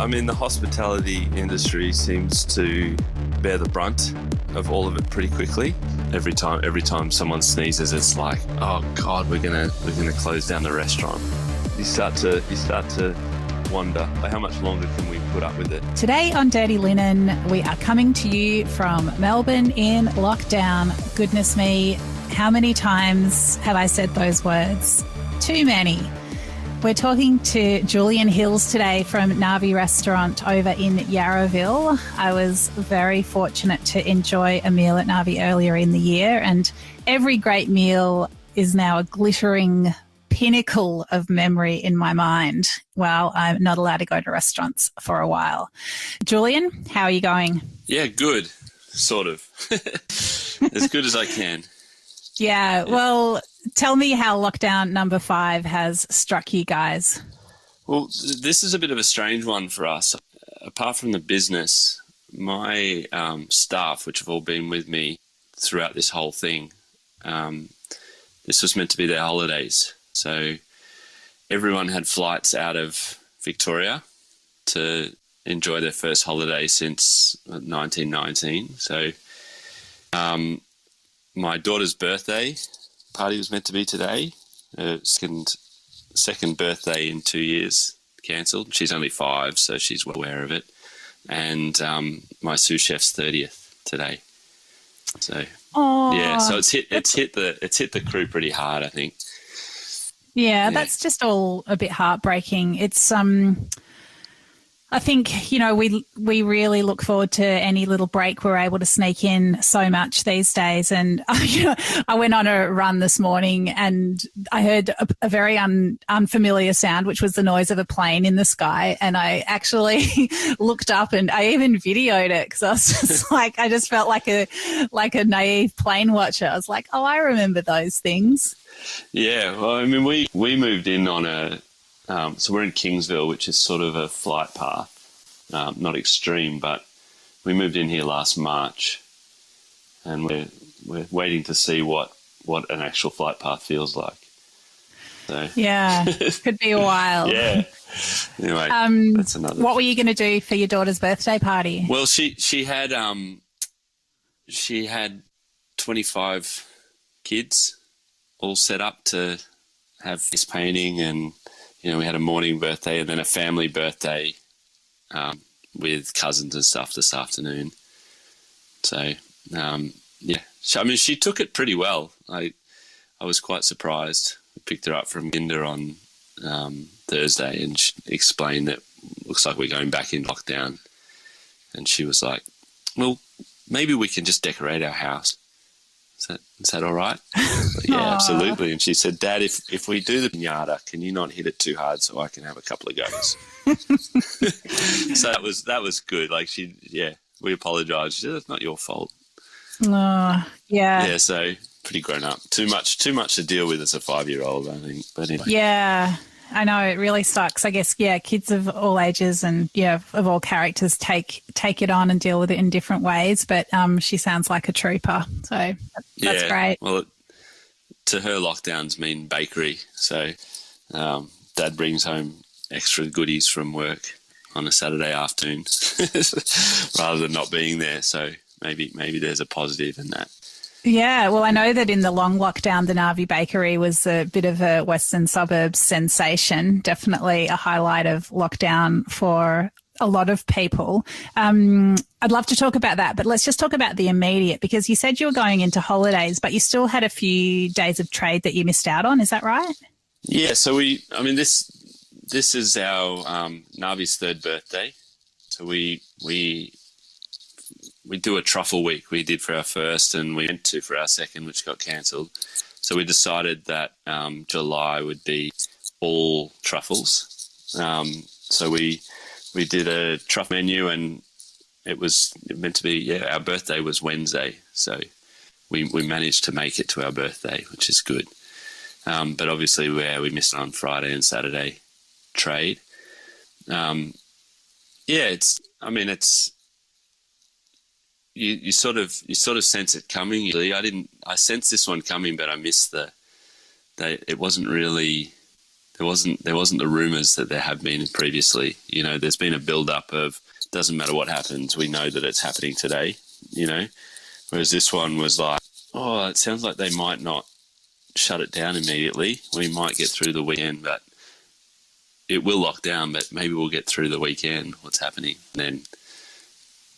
I mean, the hospitality industry seems to bear the brunt of all of it pretty quickly. Every time someone sneezes, it's like, oh God, we're gonna close down the restaurant. You start to wonder, how much longer can we put up with it? Today on Dirty Linen, we are coming to you from Melbourne in lockdown. Goodness me, how many times have I said those words? Too many. We're talking to Julian Hills today from Navi restaurant over in Yarraville. I was very fortunate to enjoy a meal at Navi earlier in the year, and every great meal is now a glittering pinnacle of memory in my mind while I'm not allowed to go to restaurants for a while. Julian, how are you going? Yeah, good, sort of. As good as I can. Yeah, well, tell me how lockdown number 5 has struck you guys. Well, this is a bit of a strange one for us. Apart from the business, my staff, which have all been with me throughout this whole thing, this was meant to be their holidays. So everyone had flights out of Victoria to enjoy their first holiday since 1919. So my daughter's birthday party was meant to be today. Second birthday in 2 years cancelled. She's only 5, so she's well aware of it. And my sous chef's 30th today. So yeah, so it's hit the crew pretty hard, I think. Yeah, that's just all a bit heartbreaking. It's I think, you know, we really look forward to any little break we're able to sneak in so much these days. And I went on a run this morning and I heard a very unfamiliar sound, which was the noise of a plane in the sky. And I actually looked up and I even videoed it because I was just like, I just felt like a naive plane watcher. I was like, oh, I remember those things. Yeah, well, I mean, we moved in on so we're in Kingsville, which is sort of a flight path, not extreme, but we moved in here last March, and we're waiting to see what an actual flight path feels like. So yeah, could be a while. Yeah. Anyway, that's another. What were you going to do for your daughter's birthday party? Well, she had 25 kids all set up to have face painting, and we had a morning birthday and then a family birthday with cousins and stuff this afternoon. So yeah, I mean, she took it pretty well. I was quite surprised. I picked her up from Kinder on Thursday, and she explained that looks like we're going back in lockdown, and she was like, "Well, maybe we can just decorate our house. Is that all right?" Like, yeah, absolutely. And she said, "Dad, if we do the piñata, can you not hit it too hard so I can have a couple of goes?" So that was good. Like we apologised. She said, "That's not your fault." Yeah. Yeah, so pretty grown up. Too much to deal with as a 5-year-old, I think. But anyway. Yeah. I know, it really sucks. I guess, yeah, kids of all ages and, of all characters take it on and deal with it in different ways. But she sounds like a trooper. So that's great. Well, to her, lockdowns mean bakery. So Dad brings home extra goodies from work on a Saturday afternoon rather than not being there. So maybe there's a positive in that. Yeah, well, I know that in the long lockdown, the Navi Bakery was a bit of a Western suburbs sensation, definitely a highlight of lockdown for a lot of people. I'd love to talk about that, but let's just talk about the immediate, because you said you were going into holidays, but you still had a few days of trade that you missed out on. Is that right? Yeah, so this is our Navi's 3rd birthday. So we do a truffle week. We did for our first, and we went to for our second, which got cancelled. So we decided that July would be all truffles. So we did a truffle menu, and it meant to be, our birthday was Wednesday. So we managed to make it to our birthday, which is good. But obviously we missed on Friday and Saturday trade. You sort of sense it coming. I sensed this one coming, but I missed there there wasn't the rumours that there have been previously. You know, there's been a build-up of, doesn't matter what happens, we know that it's happening today, you know. Whereas this one was like, oh, it sounds like they might not shut it down immediately. We might get through the weekend, but it will lock down, but maybe we'll get through the weekend. What's happening? And then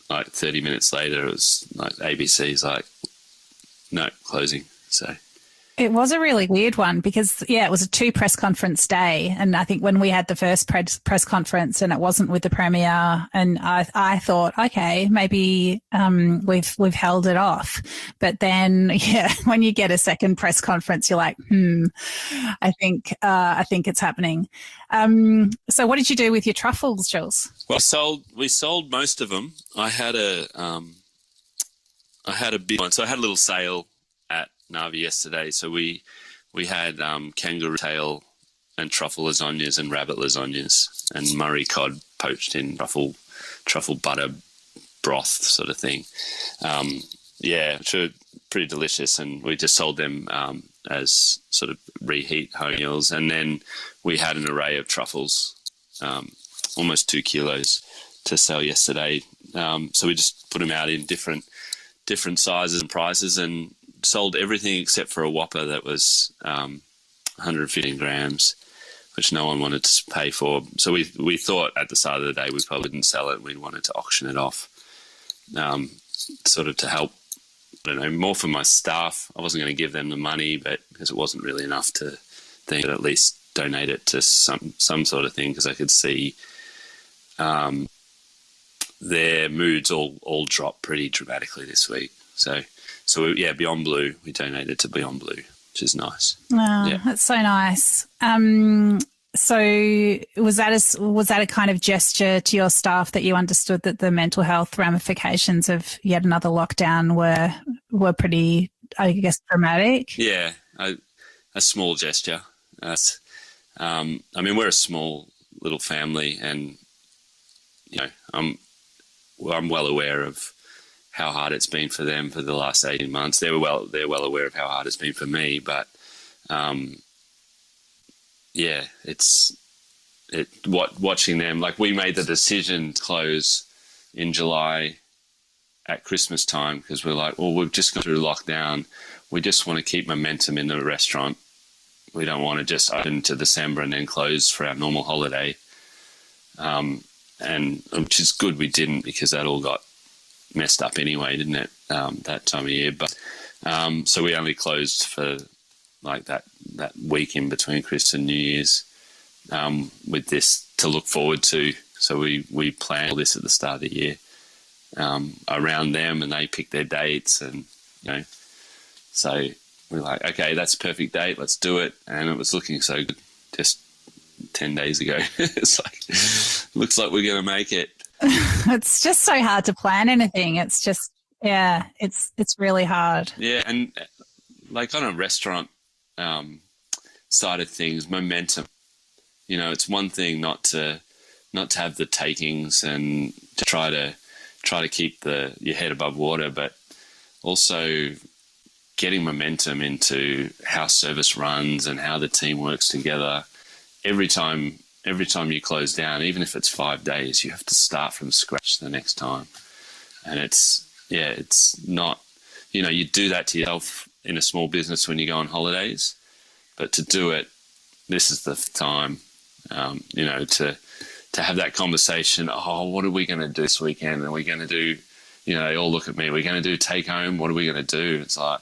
like 30 minutes later, it was like ABC's like, no, closing. So it was a really weird one because, yeah, it was a 2 press conference day. And I think when we had the first press conference and it wasn't with the Premier, and I thought, okay, maybe we've held it off. But then, yeah, when you get a second press conference, you're like, I think it's happening. So what did you do with your truffles, Jules? Well, we sold most of them. I had a big one. So I had a little sale at Navi yesterday. So we had kangaroo tail and truffle lasagnas and rabbit lasagnas and Murray cod poached in truffle butter broth sort of thing. Which are pretty delicious, and we just sold them as sort of reheat home meals. And then we had an array of truffles, almost 2 kilos to sell yesterday. So we just put them out in different sizes and prices and sold everything except for a Whopper that was 115 grams, which no one wanted to pay for. So we thought at the start of the day we probably didn't sell it. We wanted to auction it off, sort of to help, I don't know, more for my staff. I wasn't going to give them the money, but because it wasn't really enough to think, at least donate it to some sort of thing, because I could see their moods all drop pretty dramatically this week. So Beyond Blue, we donated to Beyond Blue, which is nice. Oh, yeah. That's so nice. So was that a kind of gesture to your staff that you understood that the mental health ramifications of yet another lockdown were pretty, I guess, dramatic? Yeah, a small gesture. I mean, we're a small little family, and you know, I'm well aware of how hard it's been for them for the last 18 months. They're well aware of how hard it's been for me, but watching them, like, we made the decision to close in July at Christmas time because we're like, well, we've just gone through lockdown. We just want to keep momentum in the restaurant. We don't want to just open to December and then close for our normal holiday. And which is good we didn't, because that all got messed up anyway, didn't it, that time of year. But so we only closed for like that week in between Christmas and New Year's with this to look forward to. So we planned all this at the start of the year around them, and they picked their dates, and you know, so we're like, okay, that's a perfect date, let's do it. And it was looking so good just 10 days ago. It's like, looks like we're going to make it. It's just so hard to plan anything. It's just, yeah, it's really hard. Yeah, and like on a restaurant side of things, momentum. You know, it's one thing not to have the takings and to try to keep your head above water, but also getting momentum into how service runs and how the team works together. Every time you close down, even if it's 5 days, you have to start from scratch the next time. And it's not, you know, you do that to yourself in a small business when you go on holidays, but to do it, this is the time, you know, to have that conversation. Oh, what are we going to do this weekend? Are we going to do, you know, they all look at me, we're going to do take home. What are we going to do? It's like,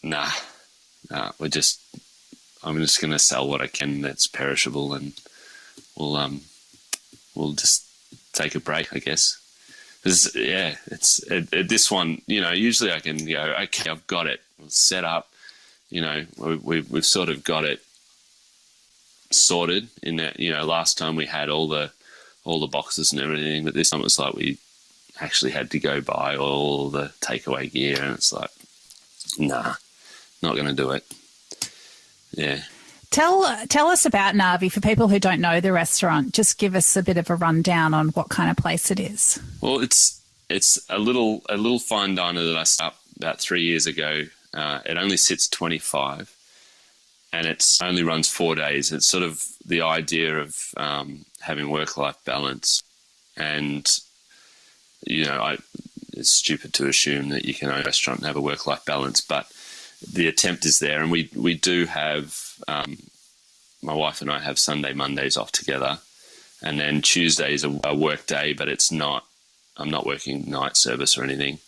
nah, I'm just going to sell what I can that's perishable, and we'll just take a break, I guess. It's this one, you know, usually I can go, okay, I've got it. We'll set up, you know, we've sort of got it sorted in that, you know, last time we had all the boxes and everything, but this time it's like we actually had to go buy all the takeaway gear, and it's like, nah, not going to do it. Yeah. Tell us about Navi for people who don't know the restaurant. Just give us a bit of a rundown on what kind of place it is. Well, it's a little fine diner that I set up about 3 years ago. It only sits 25, and it's only runs 4 days. It's sort of the idea of having work-life balance. And, it's stupid to assume that you can own a restaurant and have a work-life balance, but the attempt is there. And we do have, my wife and I have Sunday, Mondays off together. And then Tuesday is a work day, but I'm not working night service or anything.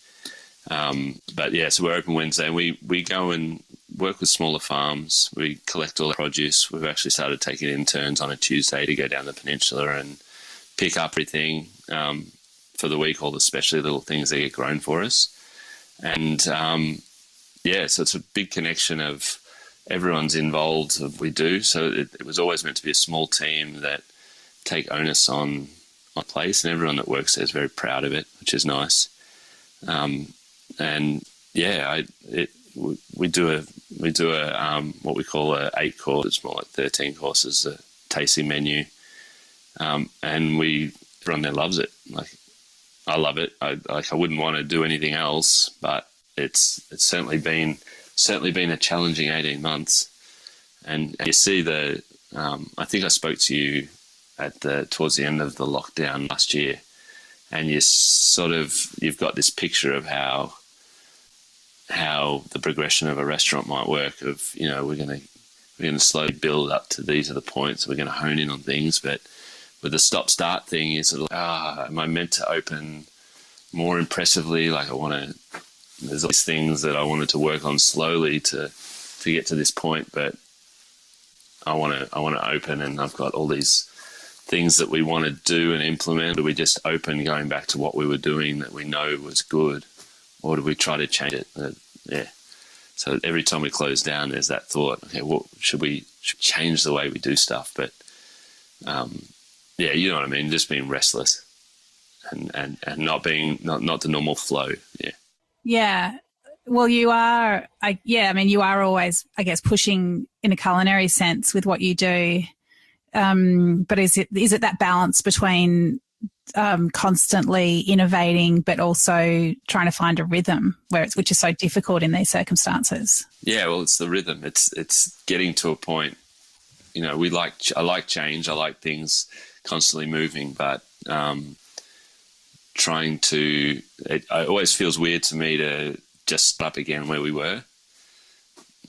But yeah, so we're open Wednesday, and we go and work with smaller farms. We collect all the produce. We've actually started taking in turns on a Tuesday to go down the peninsula and pick up everything for the week, all the specialty little things that get grown for us. And so it's a big connection of everyone's involved of what we do. So it was always meant to be a small team that take onus on place, and everyone that works there is very proud of it, which is nice. We do a what we call a 8 course. It's more like 13 courses, a tasting menu, and everyone there loves it. Like, I love it. I wouldn't want to do anything else, but it's certainly been a challenging 18 months. And you see I think I spoke to you towards the end of the lockdown last year, and you've got this picture of how the progression of a restaurant might work. Of we're going to slowly build up to these are the points. We're going to hone in on things, but with the stop-start thing, is am I meant to open more impressively? Like, there's all these things that I wanted to work on slowly to get to this point, but I want to open, and I've got all these things that we want to do and implement. Do we just open going back to what we were doing that we know was good, or do we try to change it? So every time we close down, there's that thought, okay, should we change the way we do stuff? But you know what I mean, just being restless and not the normal flow. Yeah. Well, you are, you are always, I guess, pushing in a culinary sense with what you do. But is it that balance between constantly innovating, but also trying to find a rhythm which is so difficult in these circumstances? Yeah, well, it's the rhythm. It's getting to a point. I like change. I like things constantly moving, but it always feels weird to me to just start up again where we were.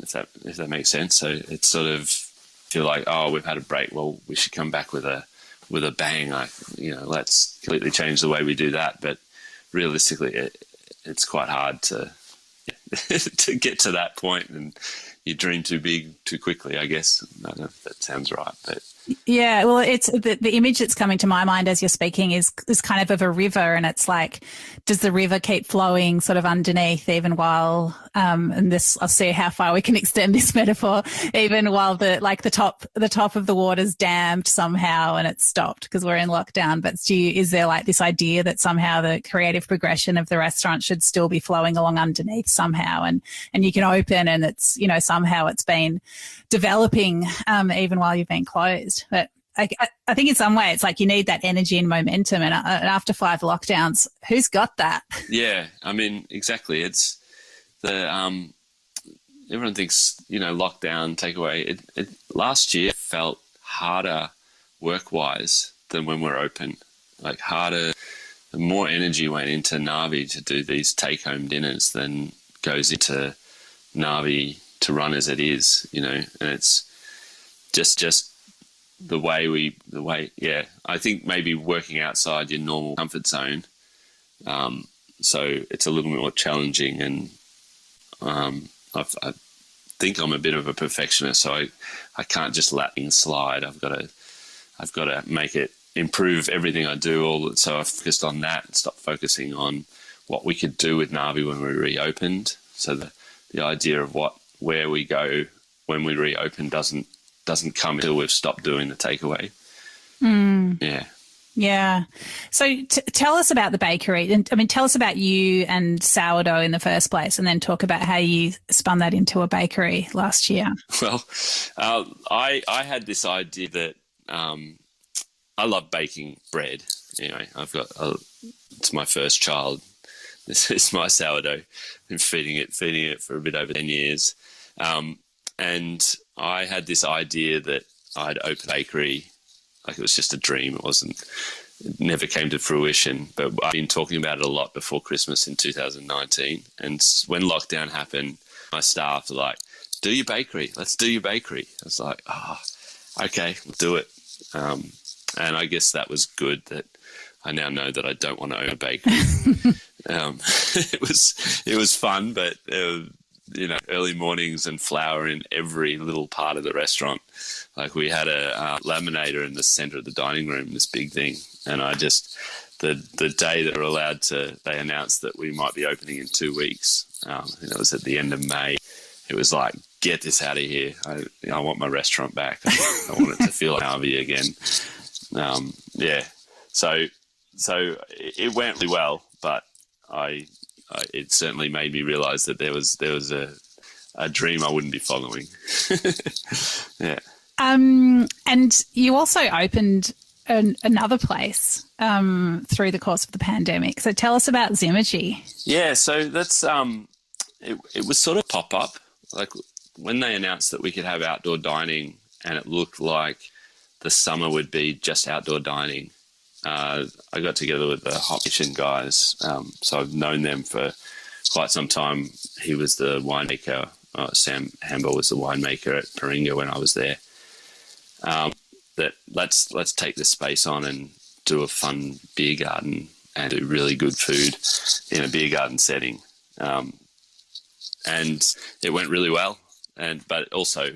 If that makes sense. So it's sort of feel like, we've had a break. Well, we should come back with a bang. Let's completely change the way we do that. But realistically, it's quite hard to to get to that point, and you dream too big too quickly, I guess. I don't know if that sounds right, but yeah. Well, it's the image that's coming to my mind as you're speaking is kind of a river, and it's like, does the river keep flowing sort of underneath even while and this, I'll see how far we can extend this metaphor, even while the top of the water's dammed somehow and it's stopped because we're in lockdown. But is there like this idea that somehow the creative progression of the restaurant should still be flowing along underneath somehow, and you can open and it's somehow it's been developing even while you've been closed. But I think in some way it's like you need that energy and momentum, and after 5 lockdowns, who's got that? Yeah, I mean, exactly. It's the everyone thinks lockdown, takeaway. It last year felt harder work-wise than when we're open. Like harder, the more energy went into Navi to do these take-home dinners than goes into Navi to run as it is, and it's just the way, I think maybe working outside your normal comfort zone. So it's a little bit more challenging, and I think I'm a bit of a perfectionist, so I can't just let things slide. I've got to make it improve everything I do. So I focused on that and stopped focusing on what we could do with Navi when we reopened. So the idea of where we go when we reopen doesn't come until we've stopped doing the takeaway. Yeah. So tell us about the bakery. And I mean, tell us about you and sourdough in the first place, and then talk about how you spun that into a bakery last year. Well, I had this idea that I love baking bread. Anyway, it's my first child. This is my sourdough. Been feeding it for a bit over 10 years. And I had this idea that I'd open a bakery. Like, it was just a dream. It never came to fruition, but I've been talking about it a lot before Christmas in 2019. And when lockdown happened, my staff were like, do your bakery. Let's do your bakery. I was like, okay, we'll do it. And I guess that was good that I now know that I don't want to own a bakery. It was fun, but early mornings and flour in every little part of the restaurant. Like, we had a laminator in the center of the dining room, this big thing. And I just, the day that they announced that we might be opening in 2 weeks, and it was at the end of May, it was like, get this out of here. I want my restaurant back. I want it to feel like Navi again. So it went really well, but it certainly made me realize that there was a dream I wouldn't be following. Yeah. And you also opened another place through the course of the pandemic. So tell us about Zymurgy. Yeah, so that's it was sort of pop up. Like, when they announced that we could have outdoor dining, and it looked like the summer would be just outdoor dining. I got together with the Hop Nation guys, so I've known them for quite some time. He was the winemaker. Sam Hamble was the winemaker at Paringa when I was there. That let's take this space on and do a fun beer garden and do really good food in a beer garden setting. And it went really well. But also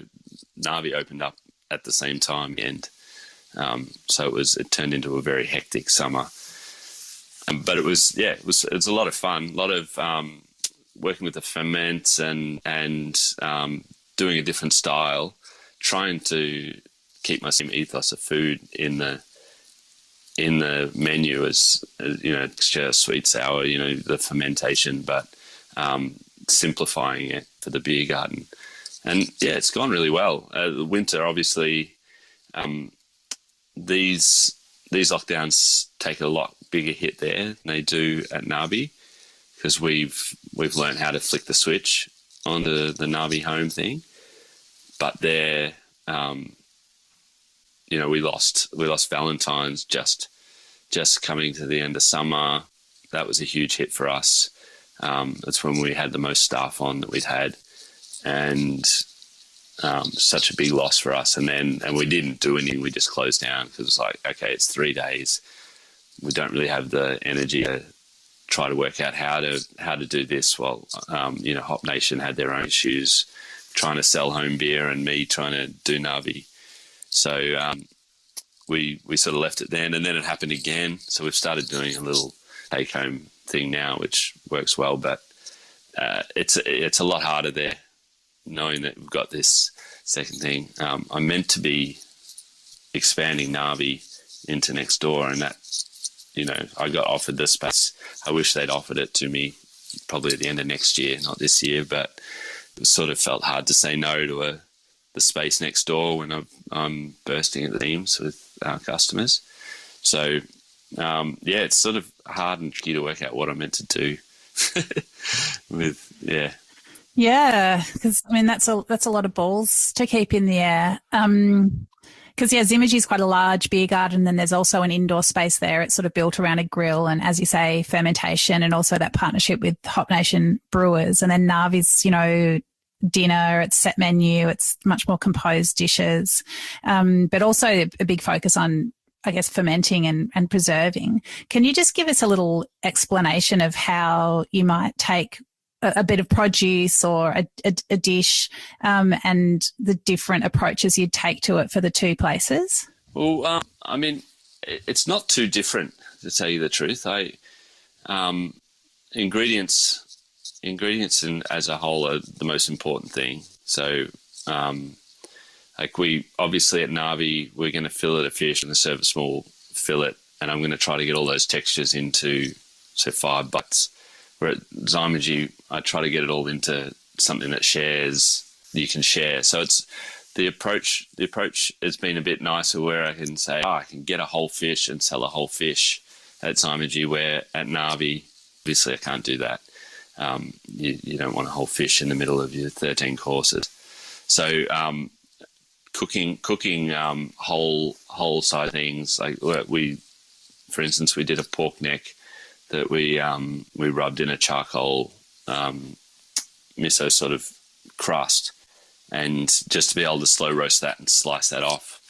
Navi opened up at the same time, and so it turned into a very hectic summer. But it was a lot of fun, a lot of working with the ferments and doing a different style, trying to keep my same ethos of food in the menu as texture, sweet, sour, the fermentation, but simplifying it for the beer garden. And yeah, it's gone really well. The winter, obviously, these lockdowns take a lot bigger hit there than they do at Navi, because we've learned how to flick the switch on the Navi home thing. But there, we lost Valentine's just coming to the end of summer. That was a huge hit for us. That's when we had the most staff on that we'd had, and such a big loss for us. And we didn't do anything. We just closed down because it's like, okay, it's 3 days. We don't really have the energy to try to work out how to do this. While Hop Nation had their own issues trying to sell home beer, and me trying to do Navi. So we sort of left it then, and then it happened again. So we've started doing a little take home thing now, which works well, but it's a lot harder there, knowing that we've got this second thing. I'm meant to be expanding Navi into next door, and that, I got offered this space. I wish they'd offered it to me probably at the end of next year, not this year, but it sort of felt hard to say no to the space next door when I'm bursting at the seams with our customers. So it's sort of hard and tricky to work out what I'm meant to do Yeah, because that's a lot of balls to keep in the air. Because Zymurgy is quite a large beer garden, and then there's also an indoor space there. It's sort of built around a grill, and as you say, fermentation, and also that partnership with Hop Nation Brewers. And then Navi's, dinner, it's set menu, it's much more composed dishes, but also a big focus on, I guess, fermenting and preserving. Can you just give us a little explanation of how you might take a bit of produce or a dish and the different approaches you'd take to it for the two places? Well, it's not too different, to tell you the truth. Ingredients as a whole are the most important thing. So, we obviously at Navi, we're going to fillet a fish and serve a small fillet, and I'm going to try to get all those textures into, say, 5 bites. Where at Zymurgy, I try to get it all into something that you can share. So it's the approach has been a bit nicer, where I can say, I can get a whole fish and sell a whole fish at Zymurgy, where at Navi, obviously I can't do that. You don't want a whole fish in the middle of your 13 courses. So cooking whole side things. Like for instance, we did a pork neck that we rubbed in a charcoal miso sort of crust, and just to be able to slow roast that and slice that off.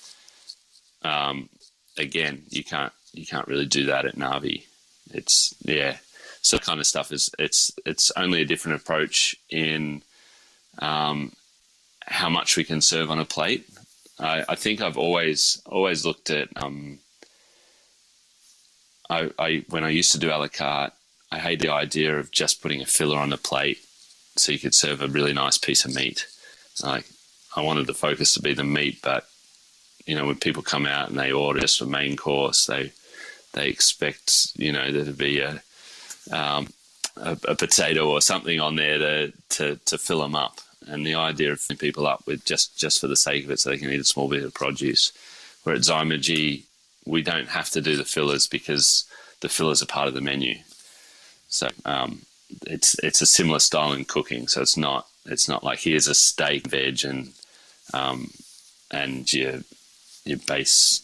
Again, you can't really do that at Navi. It's so kind of stuff is it's only a different approach in how much we can serve on a plate. I think I've always looked at when I used to do a la carte, I hate the idea of just putting a filler on the plate so you could serve a really nice piece of meat. I wanted the focus to be the meat, but when people come out and they order just a main course, they expect there to be a potato or something on there to fill them up. And the idea of filling people up with just for the sake of it so they can eat a small bit of produce. Where at Zymurgy, we don't have to do the fillers because the fillers are part of the menu. So it's a similar style in cooking. So it's not like here's a steak, veg, and your base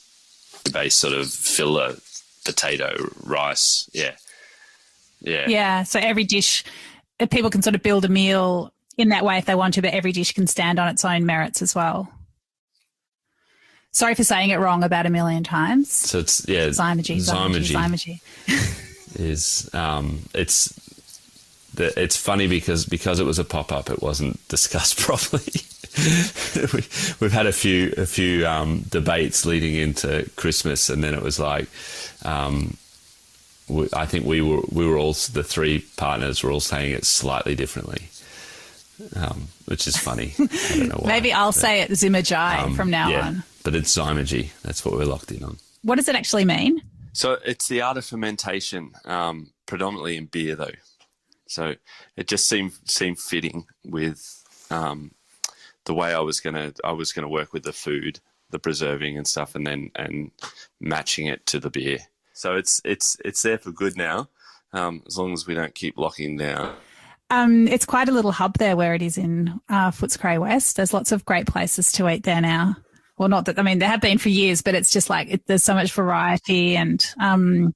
sort of filler, potato, rice. Yeah. So every dish, people can sort of build a meal in that way if they want to, but every dish can stand on its own merits as well. Sorry for saying it wrong about a million times. So it's Zymurgy is it's funny because it was a pop-up, it wasn't discussed properly. We've had a few debates leading into Christmas, and then it was like I think we were all, the three partners were all saying it slightly differently, which is funny. I don't know why. Maybe I'll say it Zymurgy from now on. But it's Zymurgy. That's what we're locked in on. What does it actually mean? So it's the art of fermentation, predominantly in beer, though. So it just seemed fitting with the way I was gonna work with the food, the preserving and stuff, and matching it to the beer. So it's there for good now, as long as we don't keep locking down. It's quite a little hub there where it is in Footscray West. There's lots of great places to eat there now. Well, not that, there have been for years, but it's just like there's so much variety, and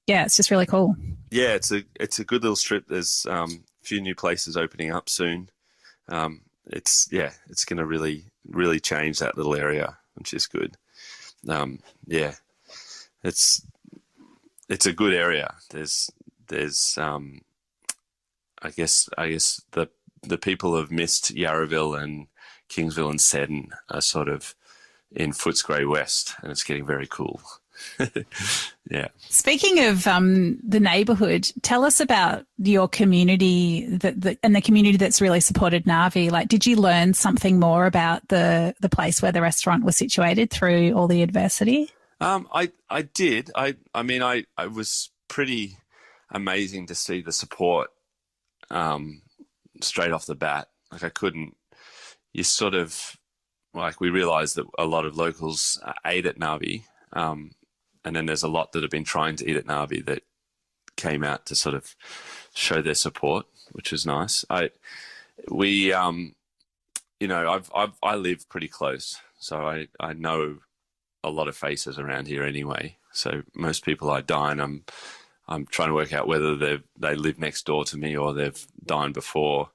it's just really cool. Yeah, it's a good little strip. There's a few new places opening up soon. It's going to really change that little area, which is good. It's a good area. There's I guess the people of Mist, Yarraville, and Kingsville and Seddon are sort of in Footscray West, and it's getting very cool. Yeah. Speaking of the neighbourhood, tell us about your community and the community that's really supported Navi. Like, did you learn something more about the place where the restaurant was situated through all the adversity? I did. I was pretty amazing to see the support straight off the bat. Like, I couldn't. You sort of we realised that a lot of locals ate at Navi. And then there's a lot that have been trying to eat at Navi that came out to sort of show their support, which was nice. I live pretty close, so I know a lot of faces around here anyway. So most people I dine, I'm trying to work out whether they live next door to me or they've dined before.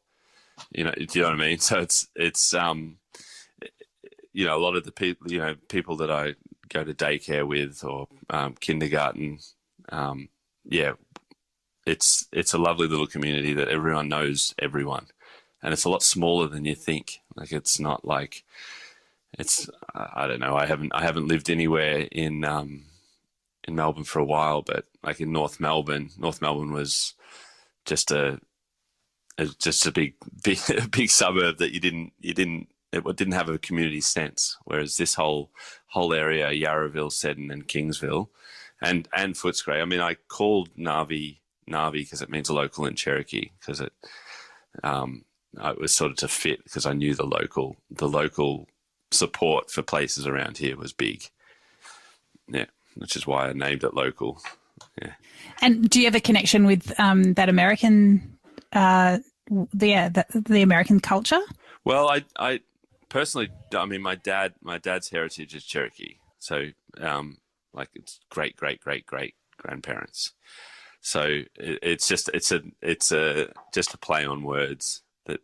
Do you know what I mean? So it's a lot of the people that I go to daycare with or kindergarten. It's a lovely little community that everyone knows everyone, and it's a lot smaller than you think. Like, it's not like I don't know. I haven't lived anywhere in Melbourne for a while, but like in North Melbourne was just a big suburb that it didn't have a community sense, whereas this whole area, Yarraville, Seddon and Kingsville and Footscray. I mean, I called Navi because it means local in Cherokee, because it was sort of to fit, because I knew the local support for places around here was big. Yeah, which is why I named it local. Yeah. And do you have a connection with that American, the American culture? Well, personally, I mean, my dad's heritage is Cherokee. So, like it's great grandparents. So it's just a play on words that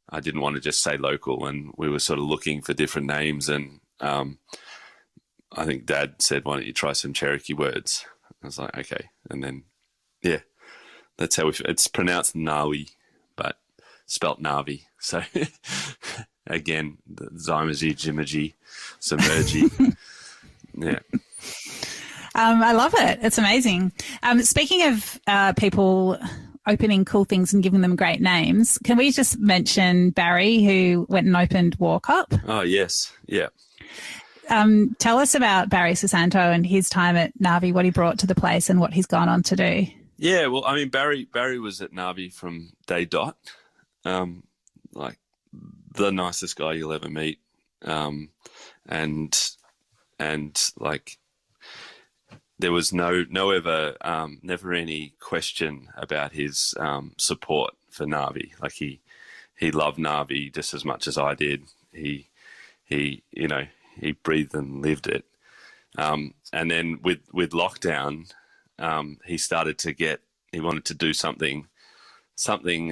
I didn't want to just say local, and we were sort of looking for different names, and I think Dad said, "Why don't you try some Cherokee words?" I was like, "Okay," and then yeah, that's how it's pronounced Nawi, but spelt Navi. So again, the Zymurgy, Zymurgy. Yeah. I love it. It's amazing. Speaking of people opening cool things and giving them great names, can we just mention Barry, who went and opened Walk Up? Oh, yes. Yeah. Tell us about Barry Susanto and his time at Navi, what he brought to the place and what he's gone on to do. Yeah, well, I mean, Barry was at Navi from day dot. Like the nicest guy you'll ever meet. And like, there was never any question about his support for Navi. Like he loved Navi just as much as I did. He breathed and lived it. And then with lockdown, he wanted to do something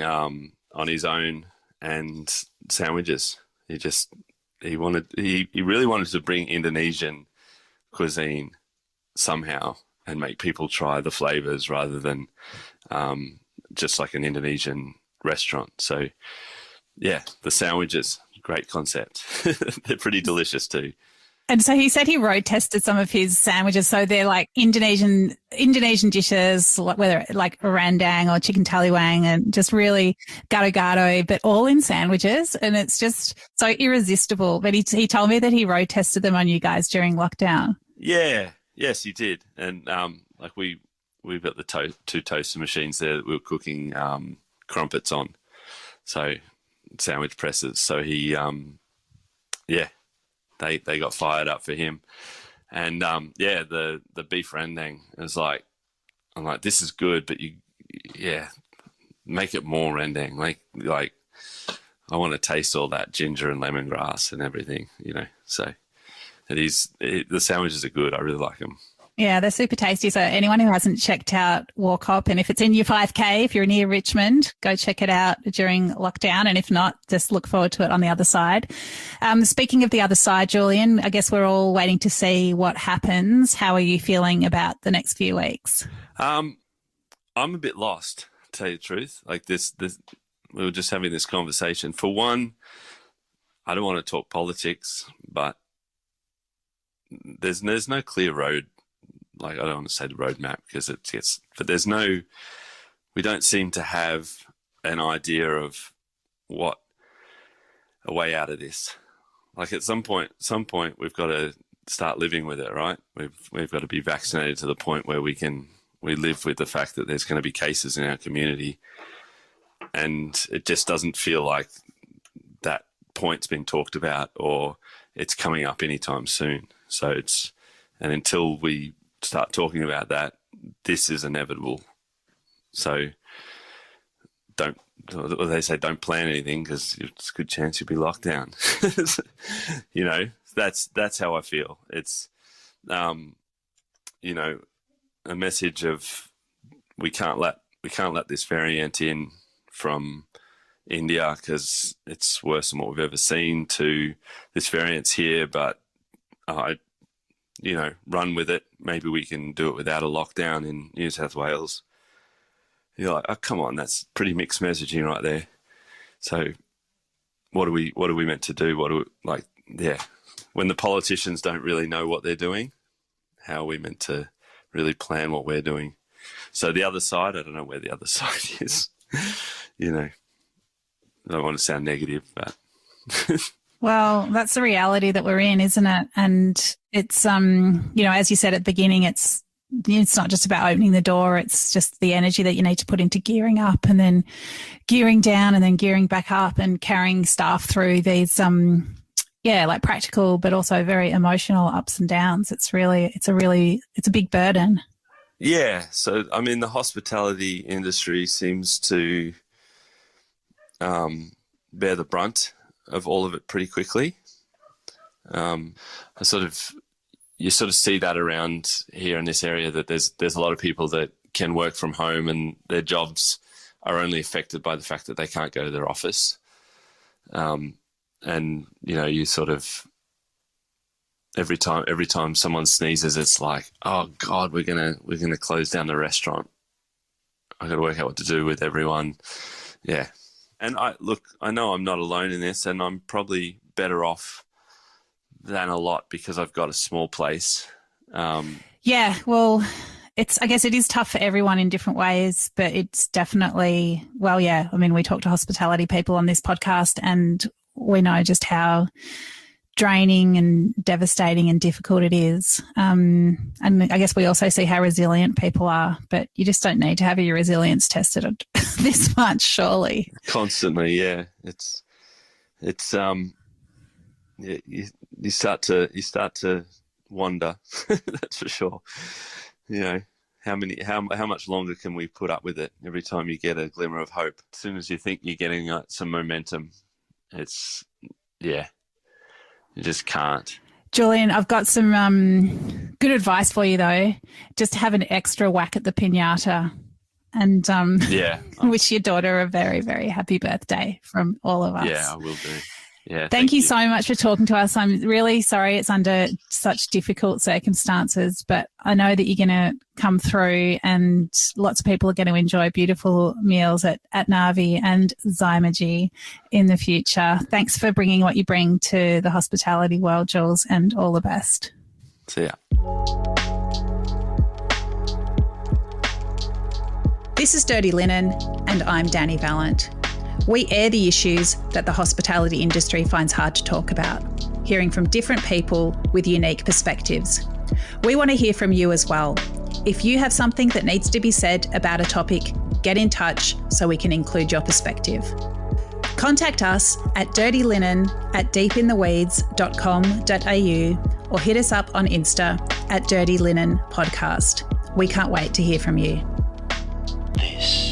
on his own, and sandwiches. He really wanted to bring Indonesian cuisine somehow and make people try the flavors rather than just like an Indonesian restaurant. So yeah, the sandwiches, great concept. They're pretty delicious too. And so he said he road tested some of his sandwiches. So they're like Indonesian dishes, whether like rendang or chicken taliwang, and just really gado-gado, but all in sandwiches. And it's just so irresistible. But he told me that he road tested them on you guys during lockdown. Yeah. Yes, he did. And like we've got the two toaster machines there that we were cooking crumpets on. So sandwich presses. So he, they got fired up for him. And the beef rendang is like, I'm like, this is good, but make it more rendang. Like I want to taste all that ginger and lemongrass and everything, So the sandwiches are good. I really like them. Yeah, they're super tasty. So anyone who hasn't checked out Walk Up, and if it's in your 5K, if you're near Richmond, go check it out during lockdown. And if not, just look forward to it on the other side. Speaking of the other side, Julian, I guess we're all waiting to see what happens. How are you feeling about the next few weeks? I'm a bit lost, to tell you the truth. Like this, we were just having this conversation. For one, I don't want to talk politics, but there's no clear road. Like, I don't want to say the roadmap because we don't seem to have an idea of what a way out of this. Like at some point we've got to start living with it, right? We've got to be vaccinated to the point where we live with the fact that there's going to be cases in our community, and it just doesn't feel like that point's been talked about or it's coming up anytime soon. So until we start talking about that, this is inevitable. So they say don't plan anything because it's a good chance you'll be locked down. That's how I feel. It's a message of we can't let this variant in from India because it's worse than what we've ever seen, to this variant's here, but run with it. Maybe we can do it without a lockdown in New South Wales. You're like, oh, come on, that's pretty mixed messaging right there. So what are we meant to do? When the politicians don't really know what they're doing, how are we meant to really plan what we're doing? So the other side, I don't know where the other side is. I don't want to sound negative, but Well, that's the reality that we're in, isn't it? And it's, as you said at the beginning, it's not just about opening the door. It's just the energy that you need to put into gearing up and then gearing down and then gearing back up and carrying staff through these, like practical, but also very emotional ups and downs. It's a big burden. Yeah. So, I mean, the hospitality industry seems to bear the brunt of all of it pretty quickly. You sort of see that around here in this area, that there's a lot of people that can work from home and their jobs are only affected by the fact that they can't go to their office. And you sort of, every time someone sneezes, it's like, oh God, we're gonna close down the restaurant. I've got to work out what to do with everyone. Yeah. And I know I'm not alone in this, and I'm probably better off than a lot because I've got a small place. Yeah, well, I guess it is tough for everyone in different ways, but it's definitely, well, yeah. I mean, we talk to hospitality people on this podcast, and we know just how draining and devastating and difficult it is. And I guess we also see how resilient people are, but you just don't need to have your resilience tested this much, surely. Constantly, yeah. It's yeah, you start to wonder. That's for sure. How much longer can we put up with it? Every time you get a glimmer of hope, as soon as you think you're getting some momentum, you just can't. Julian, I've got some good advice for you, though. Just have an extra whack at the piñata, and wish your daughter a very, very happy birthday from all of us. Yeah, I will do. Yeah. Thank you so much for talking to us. I'm really sorry it's under such difficult circumstances, but I know that you're going to come through, and lots of people are going to enjoy beautiful meals at Navi and Zymurgy in the future. Thanks for bringing what you bring to the hospitality world, Jules, and all the best. See ya. This is Dirty Linen, and I'm Dani Valent. We air the issues that the hospitality industry finds hard to talk about, hearing from different people with unique perspectives. We want to hear from you as well. If you have something that needs to be said about a topic, get in touch so we can include your perspective. Contact us at dirtyLinen@deepintheweeds.com.au or hit us up on Insta at Dirty Linen Podcast. We can't wait to hear from you. This